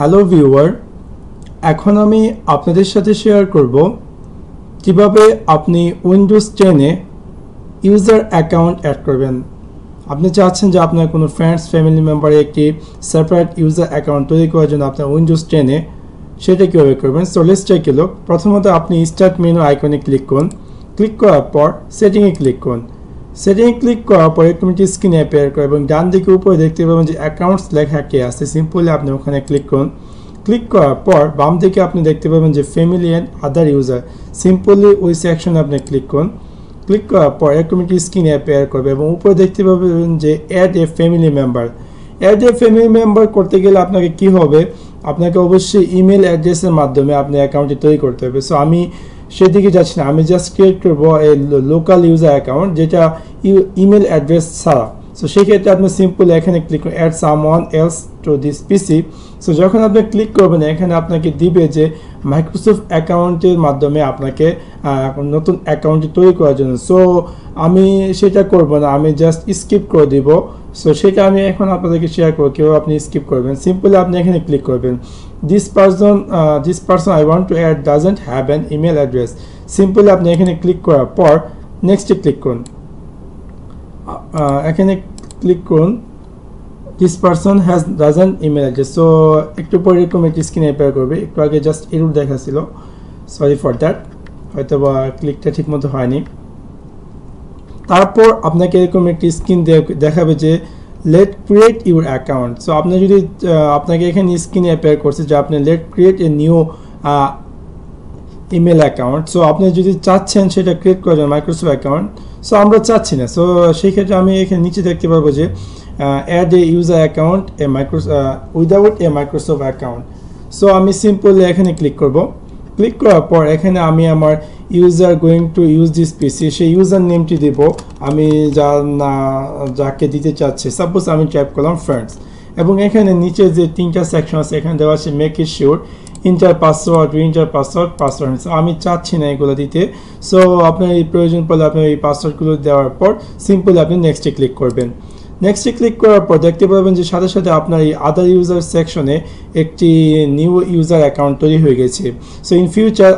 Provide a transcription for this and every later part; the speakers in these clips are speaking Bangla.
হ্যালো ভিউয়ার, এখন আমি আপনাদের সাথে শেয়ার করব কিভাবে আপনি উইন্ডোজ 10-এ ইউজার অ্যাকাউন্ট অ্যাড করবেন। আপনি চাচ্ছেন যে আপনার কোনো ফ্রেন্ডস ফ্যামিলি মেম্বারে একটি সেপারেট ইউজার অ্যাকাউন্ট তৈরি করার জন্য আপনার উইন্ডোজ 10-এ সেটা কীভাবে করবেন। So let's take a look. প্রথমত আপনি স্টার্ট মেনু আইকনে ক্লিক করুন। ক্লিক করার পর সেটিংয়ে ক্লিক করুন। সেটিংয়ে ক্লিক করার পর একটি স্ক্রিনে অ্যাপিয়ার করে এবং ডান দিকে উপরে দেখতে পাবেন যে অ্যাকাউন্টস লেখা কে আছে। সিম্পলি আপনি ওখানে ক্লিক করুন। ক্লিক করার পর বাম দিকে আপনি দেখতে পাবেন যে family and other user. Simply ওই সেকশনে আপনি ক্লিক করুন। ক্লিক করার পর একটি স্ক্রিনে অ্যাপিয়ার করবে এবং উপরে দেখতে পাবেন যে add a family member. Add a family member করতে গেলে আপনাকে কি হবে, আপনাকে অবশ্যই ইমেল অ্যাড্রেসের মাধ্যমে আপনি অ্যাকাউন্টটি তৈরি করতে হবে। সো আমি সেদিকে যাচ্ছি না, আমি জাস্ট ক্রিয়েট করবো এই লোকাল ইউজার অ্যাকাউন্ট যেটা ইমেল অ্যাড্রেস ছাড়া। সো সেক্ষেত্রে আপনি সিম্পল এখানে ক্লিক করুন add someone else to this PC. So যখন আপনি ক্লিক করবেন এখানে আপনাকে দিবে যে মাইক্রোসফট অ্যাকাউন্টের মাধ্যমে আপনাকে নতুন অ্যাকাউন্টটি তৈরি করার জন্য। সো আমি সেটা করব না, আমি জাস্ট স্কিপ করে দিব। সো সেটা আমি এখন আপনাদেরকে শেয়ার করব কীভাবে আপনি স্কিপ করবেন। সিম্পলি আপনি এখানে ক্লিক করবেন this person I want to add doesn't have an email address. Simply আপনি এখানে ক্লিক করার পর নেক্সটে ক্লিক করুন। এখানে ক্লিক করুন this person has doesn't email address. So একটু পরে এরকম একটি স্ক্রিন অ্যাপিয়ার করবে। একটু আগে জাস্ট এরর দেখাচ্ছিল, সরি ফর দ্যাট, হয়তো বা ক্লিকটা ঠিক মতো হয়নি। তারপর আপনাকে এরকম একটি স্ক্রিন দেখাবে যে let create your account. So আপনি যদি আপনাকে এখানে স্ক্রিনে অ্যাপিয়ার করছে যে আপনি let create a new email account. So আপনি যদি চাচ্ছেন সেটা ক্রিয়েট করার জন্য মাইক্রোসফট অ্যাকাউন্ট, সো আমরা চাচ্ছি না। সো সেই ক্ষেত্রে আমি এখানে নিচে দেখতে পারবো যে add a user account without a Microsoft account. So আমি সিম্পলি এখানে ক্লিক করব। ক্লিক করার পর এখানে আমি আমার user going to use this PC সেই ইউজার নেমটি দেব আমি যাকে দিতে চাচ্ছি। সাপোজ আমি টাইপ করলাম ফ্রেন্ডস এবং এখানে নিচে যে তিনটা সেকশন আছে এখানে দেওয়া আছে make it sure inter password password. আমি চাচ্ছি না এগুলো দিতে। সো আপনার এই প্রয়োজন পড়লে আপনি এই পাসওয়ার্ডগুলো দেওয়ার পর সিম্পলি আপনি নেক্সটে ক্লিক করবেন। নেক্সটে ক্লিক করার পর দেখতে পাবেন যে সাথে সাথে আপনার এই আদার ইউজার সেকশনে একটি নিউ ইউজার অ্যাকাউন্ট তৈরি হয়ে গেছে। সো ইন ফিউচার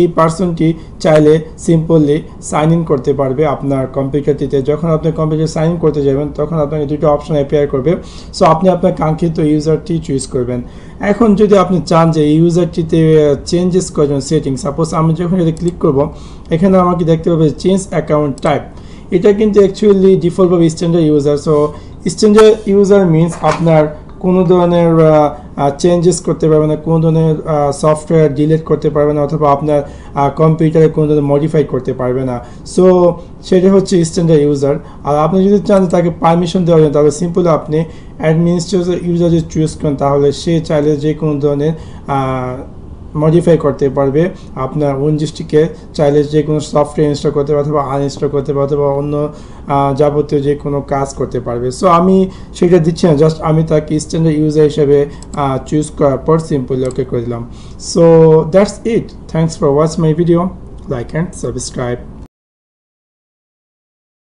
এই পার্সনটি চাইলে সিম্পলি সাইন ইন করতে পারবে আপনার কম্পিউটারটিতে। যখন আপনি কম্পিউটার সাইন ইন করতে যাবেন তখন আপনাকে দুটো অপশন অ্যাপিয়ার করবে। সো আপনি আপনার কাঙ্ক্ষিত ইউজারটি চুজ করবেন। এখন যদি আপনি চান যে এই ইউজারটিতে চেঞ্জেস করার সেটিং, সাপোজ আমি যখন এটা ক্লিক করব এখানে আমাকে দেখতে পাবে চেঞ্জ অ্যাকাউন্ট টাইপ। এটা কিন্তু অ্যাকচুয়ালি ডিফল্টভাবে standard user. So standard user means আপনার কোনো ধরনের চেঞ্জেস করতে পারবে না, কোনো ধরনের সফটওয়্যার ডিলিট করতে পারবে না, অথবা আপনার কম্পিউটারে কোনো ধরনের মডিফাই করতে পারবে না। সো সেটা হচ্ছে স্ট্যান্ডার্ড ইউজার। আর আপনি যদি চান তাকে পারমিশন দেওয়া যায় তাহলে সিম্পলি আপনি অ্যাডমিনিস্ট্রেটর ইউজার যদি চুজ করেন তাহলে সে চাইলে যে কোনো ধরনের মডিফাই করতে পারবে আপনার উইন্ডোজটিকে। চাইলে যে কোনো সফটওয়্যার ইনস্টল করতে পারবে অথবা আনইনস্টল করতে পারবে অথবা অন্য যাবতীয় যে কোনো কাজ করতে পারবে। সো আমি সেটা দিচ্ছি না, জাস্ট আমি তাকে স্ট্যান্ডার্ড ইউজার হিসেবে চুজ করার পর সিম্পলি ওকে করে দিলাম। So that's it. Thanks for watch my video. Like and subscribe.